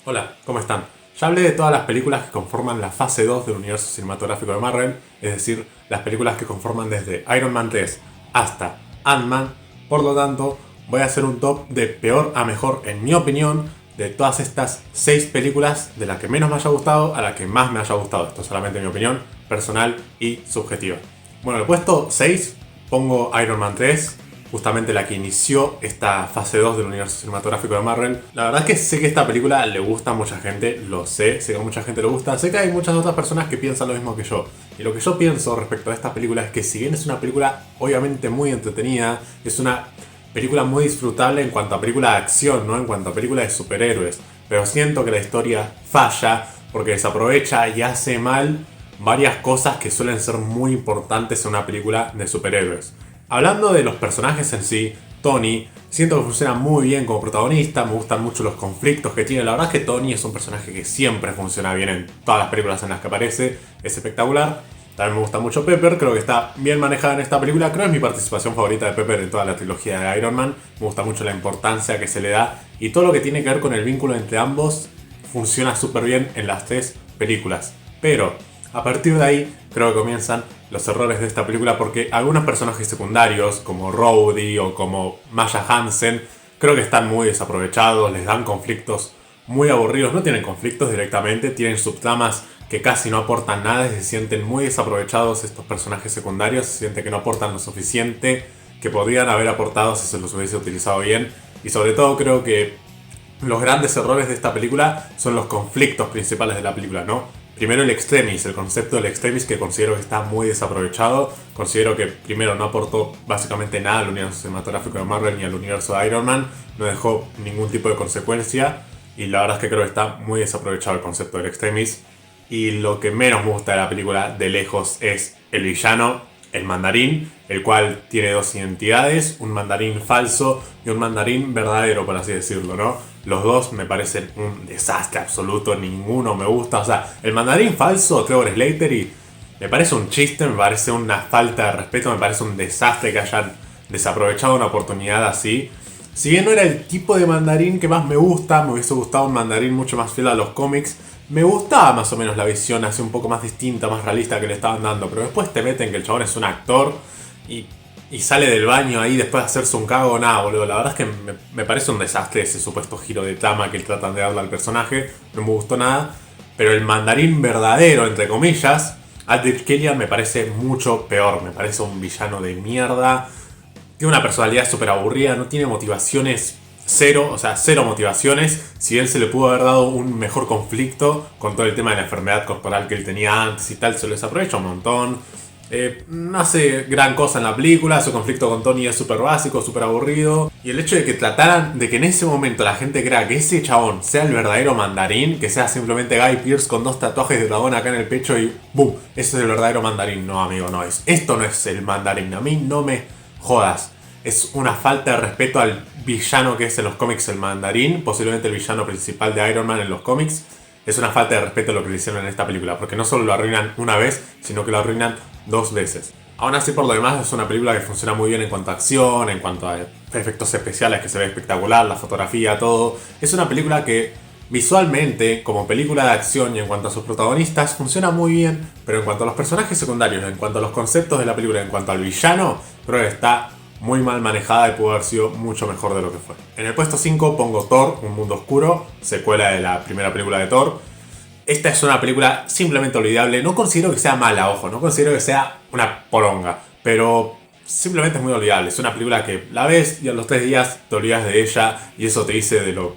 Hola, ¿cómo están? Ya hablé de todas las películas que conforman la fase 2 del universo cinematográfico de Marvel, es decir, las películas que conforman desde Iron Man 3 hasta Ant-Man. Por lo tanto, voy a hacer un top de peor a mejor, en mi opinión, de todas estas 6 películas, de la que menos me haya gustado a la que más me haya gustado. Esto es solamente mi opinión personal y subjetiva. Bueno, en el puesto 6 pongo Iron Man 3, justamente la que inició esta fase 2 del universo cinematográfico de Marvel. La verdad es que sé que esta película le gusta a mucha gente, lo sé que a mucha gente le gusta, sé que hay muchas otras personas que piensan lo mismo que yo. Y lo que yo pienso respecto a esta película es que si bien es una película obviamente muy entretenida, es una película muy disfrutable en cuanto a película de acción, ¿no? En cuanto a película de superhéroes. Pero siento que la historia falla porque desaprovecha y hace mal varias cosas que suelen ser muy importantes en una película de superhéroes. Hablando de los personajes en sí, Tony, siento que funciona muy bien como protagonista, me gustan mucho los conflictos que tiene. La verdad es que Tony es un personaje que siempre funciona bien en todas las películas en las que aparece, es espectacular. También me gusta mucho Pepper, creo que está bien manejada en esta película, creo que es mi participación favorita de Pepper en toda la trilogía de Iron Man. Me gusta mucho la importancia que se le da y todo lo que tiene que ver con el vínculo entre ambos funciona súper bien en las tres películas. Pero a partir de ahí creo que comienzan los errores de esta película porque algunos personajes secundarios como Rhodey o como Maya Hansen creo que están muy desaprovechados, les dan conflictos muy aburridos, no tienen conflictos directamente, tienen subtramas que casi no aportan nada y se sienten muy desaprovechados estos personajes secundarios, se siente que no aportan lo suficiente que podrían haber aportado si se los hubiese utilizado bien. Y sobre todo creo que los grandes errores de esta película son los conflictos principales de la película, ¿no? Primero el extremis, el concepto del extremis que considero que está muy desaprovechado. Considero que primero no aportó básicamente nada al universo cinematográfico de Marvel ni al universo de Iron Man. No dejó ningún tipo de consecuencia. Y la verdad es que creo que está muy desaprovechado el concepto del extremis. Y lo que menos me gusta de la película de lejos es el villano, el mandarín, el cual tiene dos identidades, un mandarín falso y un mandarín verdadero, por así decirlo, ¿no? Los dos me parecen un desastre absoluto, ninguno me gusta. O sea, el mandarín falso, Trevor Slattery, me parece un chiste, me parece una falta de respeto, me parece un desastre que hayan desaprovechado una oportunidad así. Si bien no era el tipo de mandarín que más me gusta, me hubiese gustado un mandarín mucho más fiel a los cómics. Me gustaba más o menos la visión así un poco más distinta, más realista que le estaban dando. Pero después te meten que el chabón es un actor y, y sale del baño ahí después de hacerse un cago. Nada, boludo. La verdad es que me parece un desastre ese supuesto giro de trama que tratan de darle al personaje. No me gustó nada. Pero el mandarín verdadero, entre comillas, Aldrich Killian me parece mucho peor. Me parece un villano de mierda. Tiene una personalidad súper aburrida, no tiene motivaciones cero, o sea, cero motivaciones. Si él se le pudo haber dado un mejor conflicto con todo el tema de la enfermedad corporal que él tenía antes y tal, se lo desaprovecha un montón. No hace gran cosa en la película, su conflicto con Tony es súper básico, súper aburrido. Y el hecho de que trataran de que en ese momento la gente crea que ese chabón sea el verdadero mandarín, que sea simplemente Guy Pearce con dos tatuajes de dragón acá en el pecho y ¡boom! Ese es el verdadero mandarín. No, amigo, no es. Esto no es el mandarín. A mí no me jodas. Es una falta de respeto al villano que es en los cómics el mandarín, posiblemente el villano principal de Iron Man en los cómics. Es una falta de respeto lo que le hicieron en esta película, porque no solo lo arruinan una vez, sino que lo arruinan dos veces. Aún así, por lo demás, es una película que funciona muy bien en cuanto a acción, en cuanto a efectos especiales, que se ve espectacular, la fotografía, todo. Es una película que visualmente, como película de acción y en cuanto a sus protagonistas, funciona muy bien, pero en cuanto a los personajes secundarios, en cuanto a los conceptos de la película, en cuanto al villano, creo que está muy mal manejada y pudo haber sido mucho mejor de lo que fue. En el puesto 5 pongo Thor, Un Mundo Oscuro, secuela de la primera película de Thor. Esta es una película simplemente olvidable. No considero que sea mala, ojo, no considero que sea una poronga, pero simplemente es muy olvidable. Es una película que la ves y a los 3 días te olvidas de ella y eso te dice de lo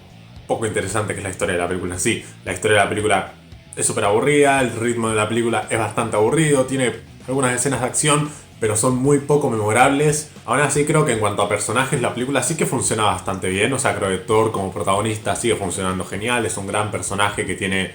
poco interesante que es la historia de la película en sí. La historia de la película es súper aburrida, el ritmo de la película es bastante aburrido, tiene algunas escenas de acción, pero son muy poco memorables. Aún así creo que en cuanto a personajes la película sí que funciona bastante bien. O sea, creo que Thor como protagonista sigue funcionando genial. Es un gran personaje que tiene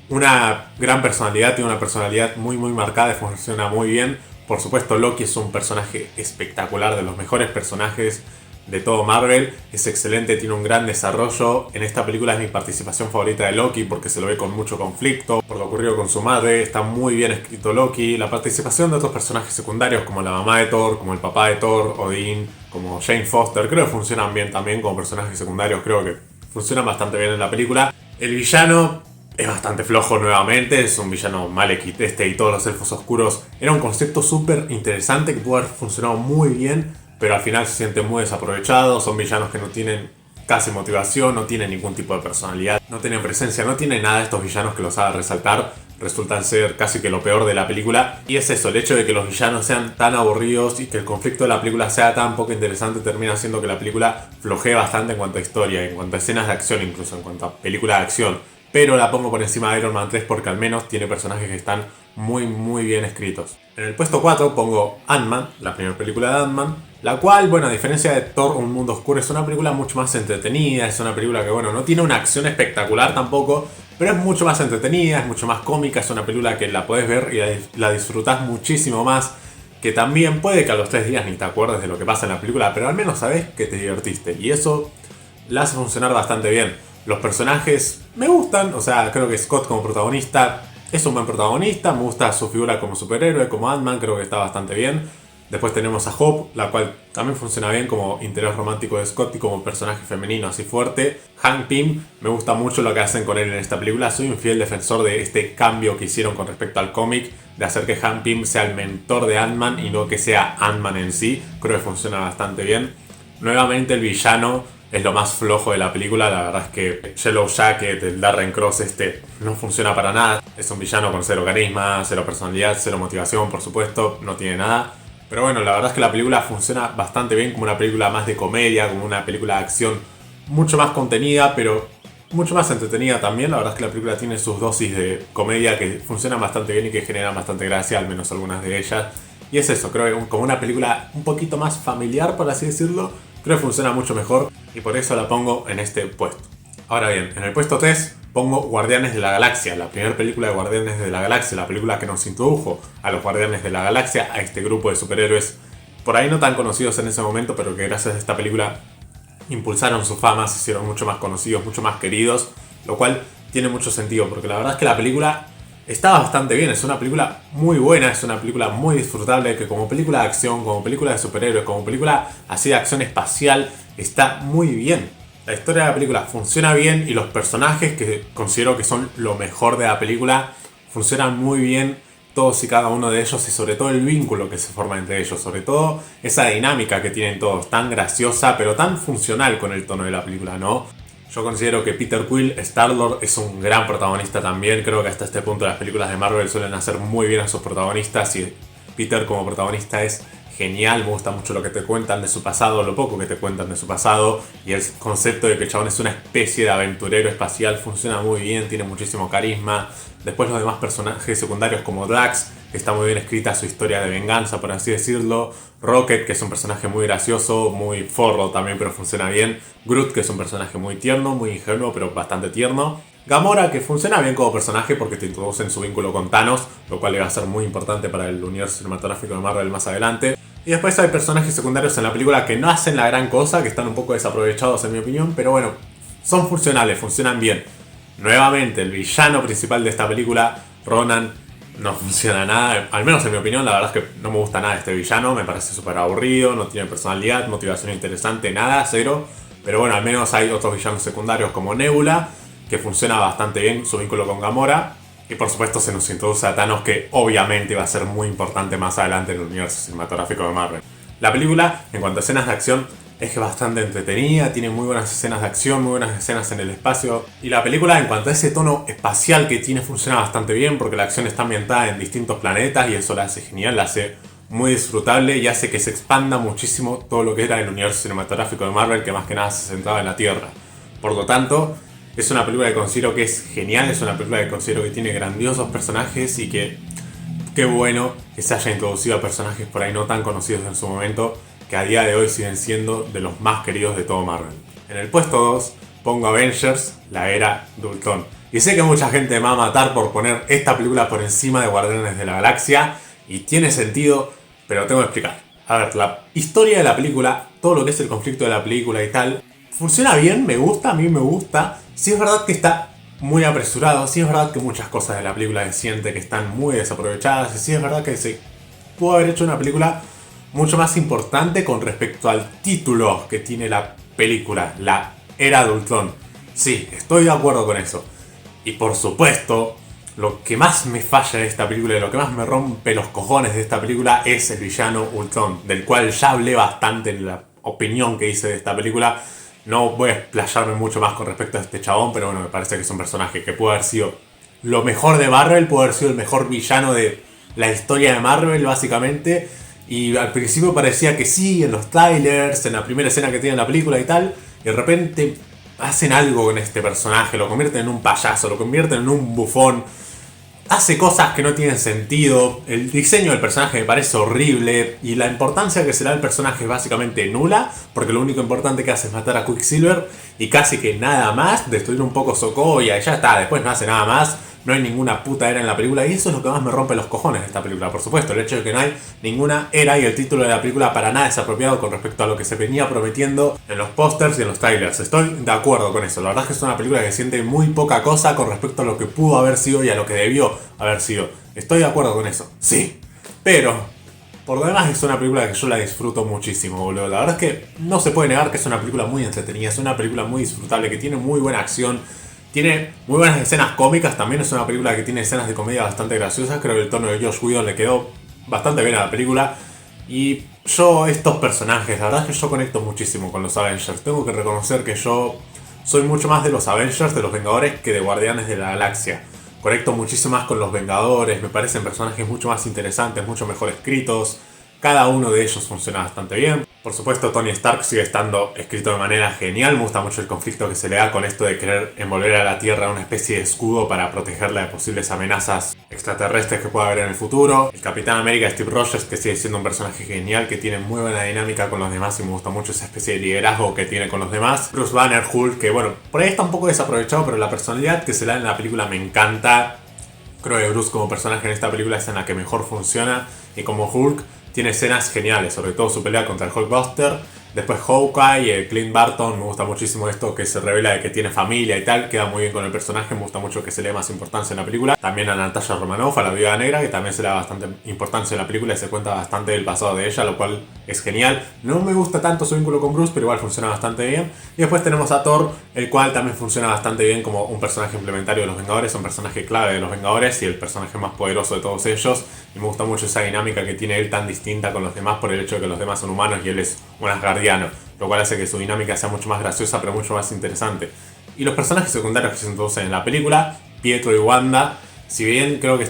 una gran personalidad, tiene una personalidad muy muy marcada y funciona muy bien. Por supuesto Loki es un personaje espectacular, de los mejores personajes de todo Marvel, es excelente, tiene un gran desarrollo. En esta película es mi participación favorita de Loki porque se lo ve con mucho conflicto por lo ocurrido con su madre, está muy bien escrito Loki. La participación de otros personajes secundarios como la mamá de Thor, como el papá de Thor, Odin, como Jane Foster, creo que funcionan bien también como personajes secundarios, creo que funcionan bastante bien en la película. El villano es bastante flojo nuevamente, es un villano Malekith y todos los elfos oscuros. Era un concepto súper interesante que pudo haber funcionado muy bien, pero al final se siente muy desaprovechado. Son villanos que no tienen casi motivación, no tienen ningún tipo de personalidad, no tienen presencia, no tienen nada de estos villanos que los haga resaltar. Resultan ser casi que lo peor de la película. Y es eso, el hecho de que los villanos sean tan aburridos y que el conflicto de la película sea tan poco interesante termina haciendo que la película flojee bastante en cuanto a historia, en cuanto a escenas de acción, incluso en cuanto a película de acción. Pero la pongo por encima de Iron Man 3 porque al menos tiene personajes que están muy bien escritos. En el puesto 4 pongo Ant-Man, la primera película de Ant-Man, la cual, bueno, a diferencia de Thor, Un Mundo Oscuro, es una película mucho más entretenida, es una película que, bueno, no tiene una acción espectacular tampoco, pero es mucho más entretenida, es mucho más cómica, es una película que la puedes ver y la disfrutás muchísimo más, que también puede que a los 3 días ni te acuerdes de lo que pasa en la película, pero al menos sabes que te divertiste, y eso la hace funcionar bastante bien. Los personajes me gustan, o sea, creo que Scott como protagonista es un buen protagonista, me gusta su figura como superhéroe, como Ant-Man, creo que está bastante bien. Después tenemos a Hope, la cual también funciona bien como interés romántico de Scott y como personaje femenino así fuerte. Hank Pym, me gusta mucho lo que hacen con él en esta película. Soy un fiel defensor de este cambio que hicieron con respecto al cómic, de hacer que Hank Pym sea el mentor de Ant-Man y no que sea Ant-Man en sí. Creo que funciona bastante bien. Nuevamente el villano es lo más flojo de la película. La verdad es que Yellow Jacket, el Darren Cross no funciona para nada. Es un villano con cero carisma, cero personalidad, cero motivación, por supuesto, no tiene nada. Pero bueno, la verdad es que la película funciona bastante bien como una película más de comedia, como una película de acción mucho más contenida, pero mucho más entretenida también. La verdad es que la película tiene sus dosis de comedia que funcionan bastante bien y que generan bastante gracia, al menos algunas de ellas. Y es eso, creo que como una película un poquito más familiar, por así decirlo, creo que funciona mucho mejor y por eso la pongo en este puesto. Ahora bien, en el puesto 3 pongo Guardianes de la Galaxia, la primera película de Guardianes de la Galaxia, la película que nos introdujo a los Guardianes de la Galaxia, a este grupo de superhéroes, por ahí no tan conocidos en ese momento, pero que gracias a esta película impulsaron su fama, se hicieron mucho más conocidos, mucho más queridos, lo cual tiene mucho sentido, porque la verdad es que la película está bastante bien, es una película muy buena, es una película muy disfrutable, que como película de acción, como película de superhéroes, como película así de acción espacial, está muy bien. La historia de la película funciona bien y los personajes, que considero que son lo mejor de la película, funcionan muy bien todos y cada uno de ellos, y sobre todo el vínculo que se forma entre ellos, sobre todo esa dinámica que tienen todos, tan graciosa pero tan funcional con el tono de la película, ¿no? Yo considero que Peter Quill, Star-Lord, es un gran protagonista también. Creo que hasta este punto las películas de Marvel suelen hacer muy bien a sus protagonistas y Peter como protagonista es genial. Me gusta mucho lo que te cuentan de su pasado, lo poco que te cuentan de su pasado, y el concepto de que el chabón es una especie de aventurero espacial funciona muy bien, tiene muchísimo carisma. Después los demás personajes secundarios como Drax, que está muy bien escrita su historia de venganza, por así decirlo. Rocket, que es un personaje muy gracioso, muy forro también, pero funciona bien. Groot, que es un personaje muy tierno, muy ingenuo, pero bastante tierno. Gamora, que funciona bien como personaje porque te introducen su vínculo con Thanos, lo cual le va a ser muy importante para el universo cinematográfico de Marvel más adelante. Y después hay personajes secundarios en la película que no hacen la gran cosa, que están un poco desaprovechados en mi opinión, pero bueno, son funcionales, funcionan bien. Nuevamente, el villano principal de esta película, Ronan, no funciona nada, al menos en mi opinión. La verdad es que no me gusta nada este villano, me parece súper aburrido, no tiene personalidad, motivación interesante, nada, cero. Pero bueno, al menos hay otros villanos secundarios como Nebula, que funciona bastante bien su vínculo con Gamora. Y por supuesto se nos introduce a Thanos, que obviamente va a ser muy importante más adelante en el universo cinematográfico de Marvel. La película, en cuanto a escenas de acción, es bastante entretenida, tiene muy buenas escenas de acción, muy buenas escenas en el espacio. Y la película, en cuanto a ese tono espacial que tiene, funciona bastante bien porque la acción está ambientada en distintos planetas y eso la hace genial, la hace muy disfrutable y hace que se expanda muchísimo todo lo que era el universo cinematográfico de Marvel, que más que nada se centraba en la Tierra. Por lo tanto, es una película que considero que es genial, es una película que considero que tiene grandiosos personajes y que qué bueno que se haya introducido a personajes por ahí no tan conocidos en su momento, que a día de hoy siguen siendo de los más queridos de todo Marvel. En el puesto 2 pongo Avengers, la era de Ultron. Y sé que mucha gente me va a matar por poner esta película por encima de Guardianes de la Galaxia, y tiene sentido, pero tengo que explicar. A ver, la historia de la película, todo lo que es el conflicto de la película y tal, funciona bien, me gusta, a mí me gusta. Sí es verdad que está muy apresurado, sí es verdad que muchas cosas de la película se siente que están muy desaprovechadas, y sí es verdad que se pudo haber hecho una película mucho más importante con respecto al título que tiene la película, la era de Ultron. Sí, estoy de acuerdo con eso. Y por supuesto, lo que más me falla de esta película y lo que más me rompe los cojones de esta película es el villano Ultron, del cual ya hablé bastante en la opinión que hice de esta película. No voy a explayarme mucho más con respecto a este chabón, pero bueno, me parece que es un personaje que puede haber sido lo mejor de Marvel, puede haber sido el mejor villano de la historia de Marvel, básicamente. Y al principio parecía que sí, en los trailers, en la primera escena que tiene la película y tal. Y de repente hacen algo con este personaje, lo convierten en un payaso, lo convierten en un bufón. Hace cosas que no tienen sentido, el diseño del personaje me parece horrible y la importancia que se le da al personaje es básicamente nula, porque lo único importante que hace es matar a Quicksilver y casi que nada más, destruir un poco Sokovia y ya está, después no hace nada más, no hay ninguna puta era en la película y eso es lo que más me rompe los cojones de esta película. Por supuesto, el hecho de que no hay ninguna era y el título de la película para nada es apropiado con respecto a lo que se venía prometiendo en los pósters y en los trailers. Estoy de acuerdo con eso, la verdad es que es una película que siente muy poca cosa con respecto a lo que pudo haber sido y a lo que debió haber sido. Estoy de acuerdo con eso, sí, pero por lo demás es una película que yo la disfruto muchísimo, boludo. La verdad es que no se puede negar que es una película muy entretenida, es una película muy disfrutable, que tiene muy buena acción, tiene muy buenas escenas cómicas, también es una película que tiene escenas de comedia bastante graciosas. Creo que el tono de Josh Whedon le quedó bastante bien a la película. Y yo, estos personajes, la verdad es que yo conecto muchísimo con los Avengers. Tengo que reconocer que yo soy mucho más de los Avengers, de los Vengadores, que de Guardianes de la Galaxia. Conecto muchísimo más con los Vengadores, me parecen personajes mucho más interesantes, mucho mejor escritos. Cada uno de ellos funciona bastante bien. Por supuesto, Tony Stark sigue estando escrito de manera genial. Me gusta mucho el conflicto que se le da con esto de querer envolver a la Tierra en una especie de escudo para protegerla de posibles amenazas extraterrestres que pueda haber en el futuro. El Capitán América, Steve Rogers, que sigue siendo un personaje genial, que tiene muy buena dinámica con los demás y me gusta mucho esa especie de liderazgo que tiene con los demás. Bruce Banner, Hulk, que bueno, por ahí está un poco desaprovechado, pero la personalidad que se le da en la película me encanta. Creo que Bruce como personaje en esta película es en la que mejor funciona y como Hulk tiene escenas geniales, sobre todo su pelea contra el Hulkbuster. Después Hawkeye, Clint Barton, me gusta muchísimo esto que se revela de que tiene familia y tal, queda muy bien con el personaje, me gusta mucho que se le dé más importancia en la película. También a Natasha Romanoff, a la Viuda Negra, que también se le da bastante importancia en la película y se cuenta bastante del pasado de ella, lo cual es genial. No me gusta tanto su vínculo con Bruce, pero igual funciona bastante bien. Y después tenemos a Thor, el cual también funciona bastante bien como un personaje implementario de los Vengadores, un personaje clave de los Vengadores y el personaje más poderoso de todos ellos. Y me gusta mucho esa dinámica que tiene él tan distinta con los demás por el hecho de que los demás son humanos y él es un asgardiano, lo cual hace que su dinámica sea mucho más graciosa pero mucho más interesante. Y los personajes secundarios que se introducen en la película, Pietro y Wanda, si bien creo que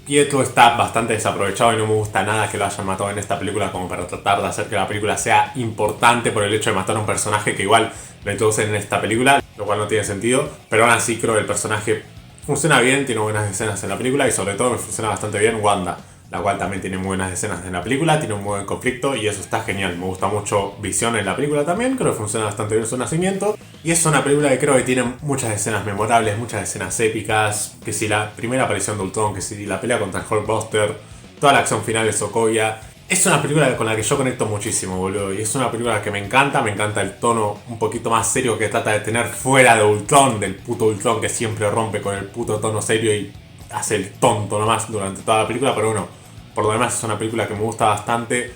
Pietro está bastante desaprovechado y no me gusta nada que lo hayan matado en esta película como para tratar de hacer que la película sea importante por el hecho de matar a un personaje que igual lo introducen en esta película, lo cual no tiene sentido, pero aún así creo que el personaje funciona bien, tiene buenas escenas en la película y sobre todo me funciona bastante bien Wanda, la cual también tiene muy buenas escenas en la película, tiene un muy buen conflicto y eso está genial. Me gusta mucho Visión en la película también, creo que funciona bastante bien su nacimiento. Y es una película que creo que tiene muchas escenas memorables, muchas escenas épicas, que si la primera aparición de Ultron, que si la pelea contra el Hulkbuster, toda la acción final de Sokovia. Es una película con la que yo conecto muchísimo, boludo. Y es una película que me encanta el tono un poquito más serio que trata de tener fuera de Ultron, del puto Ultron que siempre rompe con el puto tono serio y hace el tonto nomás durante toda la película. Pero bueno, por lo demás es una película que me gusta bastante.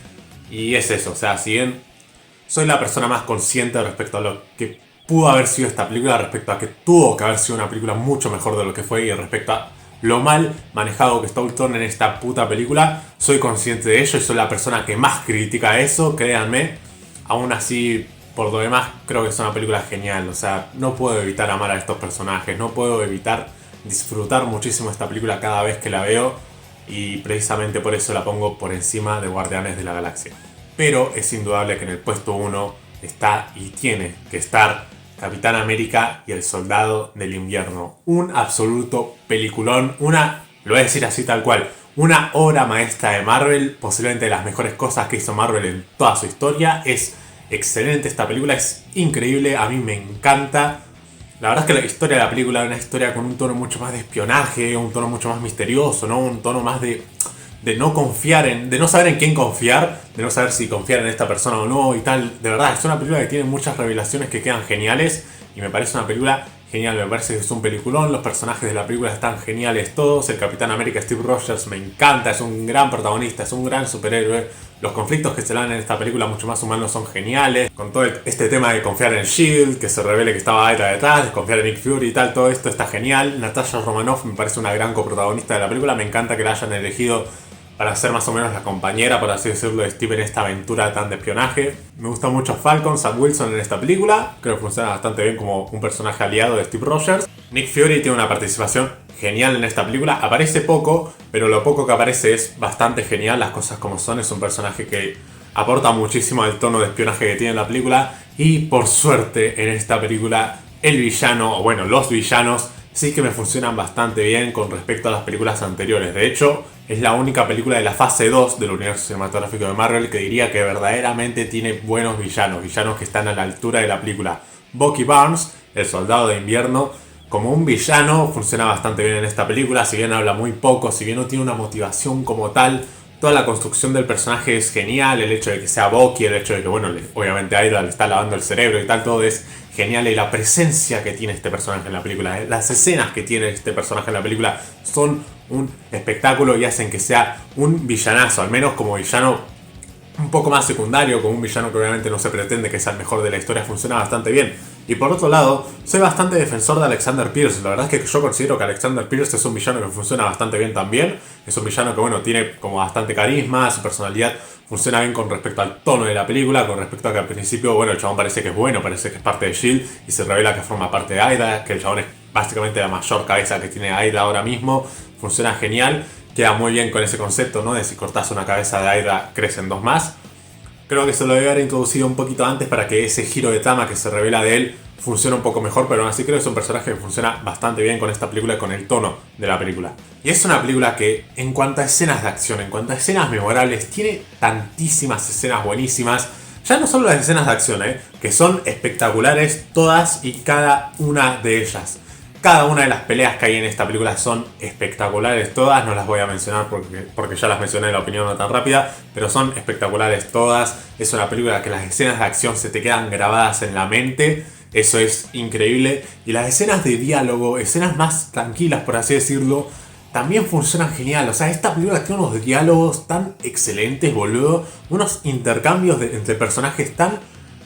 Y es eso, o sea, si bien soy la persona más consciente respecto a lo que pudo haber sido esta película, respecto a que tuvo que haber sido una película mucho mejor de lo que fue y respecto a lo mal manejado que está Ultron en esta puta película, soy consciente de ello y soy la persona que más critica eso, créanme. Aún así, por lo demás, creo que es una película genial. O sea, no puedo evitar amar a estos personajes, no puedo evitar disfrutar muchísimo esta película cada vez que la veo y precisamente por eso la pongo por encima de Guardianes de la Galaxia. Pero es indudable que en el puesto 1 está y tiene que estar Capitán América y el Soldado del Invierno. Un absoluto peliculón, lo voy a decir así tal cual, una obra maestra de Marvel, posiblemente de las mejores cosas que hizo Marvel en toda su historia. Es excelente esta película, es increíble, a mí me encanta. La verdad es que la historia de la película es una historia con un tono mucho más de espionaje, un tono mucho más misterioso, ¿no? Un tono más de no confiar de no saber en quién confiar, de no saber si confiar en esta persona o no y tal. De verdad, es una película que tiene muchas revelaciones que quedan geniales y me parece una película genial, me parece que es un peliculón, los personajes de la película están geniales todos, el Capitán América Steve Rogers me encanta, es un gran protagonista, es un gran superhéroe, los conflictos que se dan en esta película mucho más humanos son geniales, con todo este tema de confiar en S.H.I.E.L.D., que se revele que estaba Hydra detrás, de confiar en Nick Fury y tal, todo esto está genial. Natasha Romanoff me parece una gran coprotagonista de la película, me encanta que la hayan elegido para ser más o menos la compañera, por así decirlo, de Steve en esta aventura tan de espionaje. Me gusta mucho Falcon, Sam Wilson en esta película, creo que funciona bastante bien como un personaje aliado de Steve Rogers. Nick Fury tiene una participación genial en esta película, aparece poco, pero lo poco que aparece es bastante genial, las cosas como son, es un personaje que aporta muchísimo al tono de espionaje que tiene la película, y por suerte en esta película el villano, o bueno, los villanos, sí que me funcionan bastante bien con respecto a las películas anteriores. De hecho, es la única película de la fase 2 del universo cinematográfico de Marvel que diría que verdaderamente tiene buenos villanos, villanos que están a la altura de la película. Bucky Barnes, el soldado de invierno, como un villano funciona bastante bien en esta película, si bien habla muy poco, si bien no tiene una motivación como tal, toda la construcción del personaje es genial, el hecho de que sea Bucky, el hecho de que, bueno, obviamente Hydra le está lavando el cerebro y tal, todo es genial, y la presencia que tiene este personaje en la película, las escenas que tiene este personaje en la película son un espectáculo y hacen que sea un villanazo, al menos como villano un poco más secundario, como un villano que obviamente no se pretende que sea el mejor de la historia, funciona bastante bien. Y por otro lado, soy bastante defensor de Alexander Pierce. La verdad es que yo considero que Alexander Pierce es un villano que funciona bastante bien también. Es un villano que, bueno, tiene como bastante carisma, su personalidad funciona bien con respecto al tono de la película, con respecto a que al principio, bueno, el chabón parece que es bueno, parece que es parte de S.H.I.E.L.D. y se revela que forma parte de Hydra, que el chabón es básicamente la mayor cabeza que tiene Hydra ahora mismo. Funciona genial, queda muy bien con ese concepto, ¿no? De si cortas una cabeza de Hydra, crecen dos más. Creo que se lo debe haber introducido un poquito antes para que ese giro de trama que se revela de él funcione un poco mejor, pero aún así creo que es un personaje que funciona bastante bien con esta película y con el tono de la película. Y es una película que, en cuanto a escenas de acción, en cuanto a escenas memorables, tiene tantísimas escenas buenísimas. Ya no solo las escenas de acción, que son espectaculares todas y cada una de ellas. Cada una de las peleas que hay en esta película son espectaculares todas, no las voy a mencionar porque ya las mencioné en la opinión no tan rápida, pero son espectaculares todas. Es una película que las escenas de acción se te quedan grabadas en la mente, eso es increíble. Y las escenas de diálogo, escenas más tranquilas por así decirlo, también funcionan genial. O sea, esta película tiene unos diálogos tan excelentes, boludo, unos intercambios entre personajes tan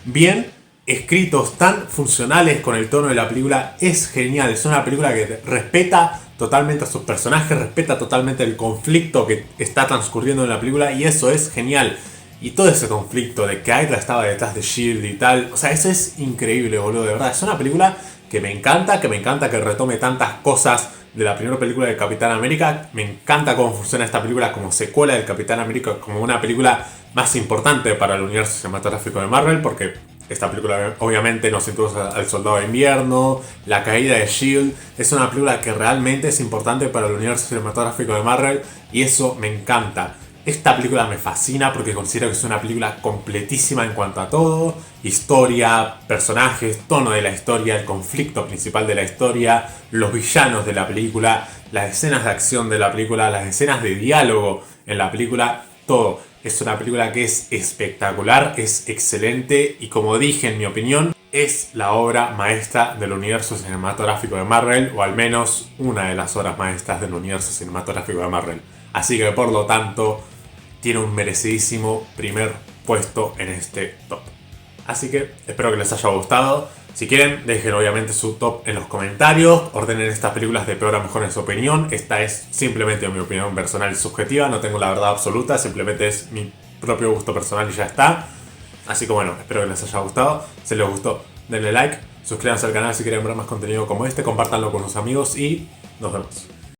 bien escritos, tan funcionales con el tono de la película. Es genial, es una película que respeta totalmente a sus personajes, respeta totalmente el conflicto que está transcurriendo en la película, y eso es genial. Y todo ese conflicto de que Hydra estaba detrás de S.H.I.E.L.D. y tal, o sea, eso es increíble, boludo, de verdad. Es una película que me encanta que retome tantas cosas de la primera película de Capitán América. Me encanta cómo funciona esta película como secuela del Capitán América, como una película más importante para el universo cinematográfico de Marvel, porque esta película obviamente nos introduce al Soldado de Invierno, la caída de S.H.I.E.L.D. Es una película que realmente es importante para el universo cinematográfico de Marvel, y eso me encanta. Esta película me fascina porque considero que es una película completísima en cuanto a todo: historia, personajes, tono de la historia, el conflicto principal de la historia, los villanos de la película, las escenas de acción de la película, las escenas de diálogo en la película, todo. Es una película que es espectacular, es excelente, y como dije, en mi opinión, es la obra maestra del universo cinematográfico de Marvel, o al menos una de las obras maestras del universo cinematográfico de Marvel. Así que por lo tanto tiene un merecidísimo primer puesto en este top. Así que espero que les haya gustado. Si quieren, dejen obviamente su top en los comentarios, ordenen estas películas de peor a mejor en su opinión. Esta es simplemente mi opinión personal y subjetiva, no tengo la verdad absoluta, simplemente es mi propio gusto personal y ya está. Así que bueno, espero que les haya gustado. Si les gustó, denle like, suscríbanse al canal si quieren ver más contenido como este, compártanlo con sus amigos y nos vemos.